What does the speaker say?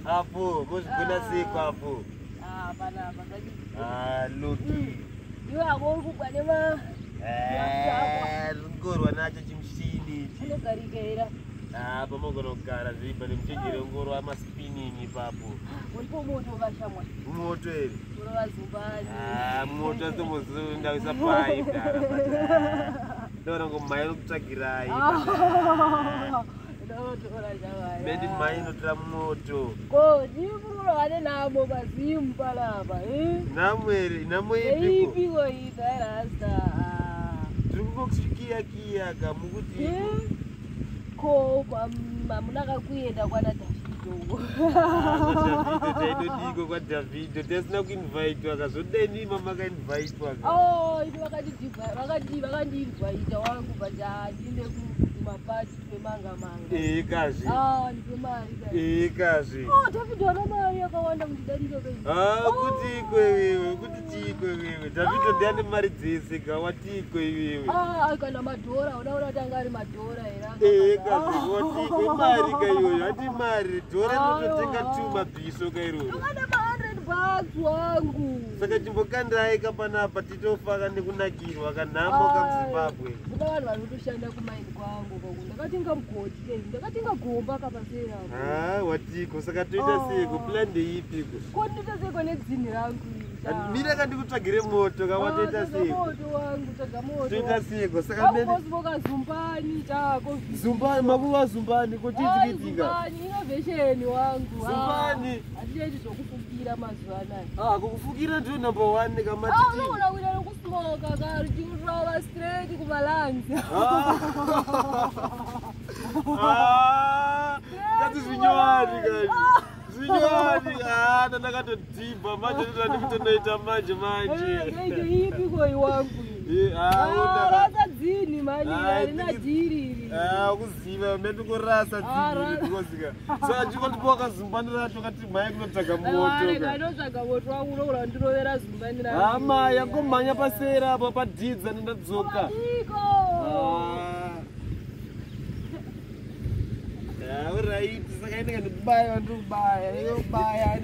Hapo, kuna siku hapo. Panapa tadi. Luki. Yo aku kubane mah. Ngorwa nacho chimshini. Chino karikeira. Pamogonogara zvipa nemuchenjere ngorwa maspinini papo. Ulipo moto ukashamwa. Moto ere. Kurova zumbani. Moto atomuzunda usapai gara. Ndora ngomai nokutsvagirai. Mendi mai notora moto. Ko ndikuru vane namo bazimu palapa, Namo ere, namo ipiko. Ipiko itarasta. Tiri kungokusvikiya kiya kamukuti. Ko munaka kuenda kwana Davido. Davido taidodiko kwaDavido tasina kuinvitwa akazodeni mama akainvitwa. Ini vakandiinvita wangu but handine kumapati kwemanga. Kazi. Ndipe mari kazi. Davido ana mari yakawanda mundidariro bei. Kuti ikwewewe, kuti chikwe wewe. Davido ndiane mari dzese kawatiko iwewe. Kana madhora unaona tanga ari madhora era. Kazi watiko mari kaiyoyo, hati mari dhora inototenga tuma bhiso kairoro. Ndakada $100 wangu. Saka chimbokandai kapanapa titofaka nekunakirwa kanhamo kamuZimbabwe. Kuna vanhu vanotoshanda kumaini kwangu koko. Ndakatenga mugodi ke, ndakatenga gomba kapasera. Watiko saka toita seko plan ndeipiko. Ko ndita seko nedzini rangu iri. Mira kandikutsvagire moto kawatoita seko. Moto wangu taga moto. Toita seko saka mene. Kozivoka Zumbani tako. Zumbani makuva Zumbani kochidzikitika. Zumbani innovation wangu. Zumbani. Handiendi zvokufukira mazuva anaya. Kukufukira ndiyo number 1 kamatiti. Unoona kuita nokusmoka kari chikurova straight kumalungs. Kati zvinyowani kati. Zvinyowani ndakatodhibha manje ndikutonoita manje. Ipiko iwangu. Dzini mani harina dhiri. Kuziva mendikurasa dzini ndikozika. Saka chikondipoka Zumbani racho kati mai kunotsvaga moto. Ndinotsvaga moto wangu unoura ndirovera Zumbani racho. Mai yangomhanya pasera apa padhidza nendadzoka. Alright, saka inenge ndikubaya ndikubaya.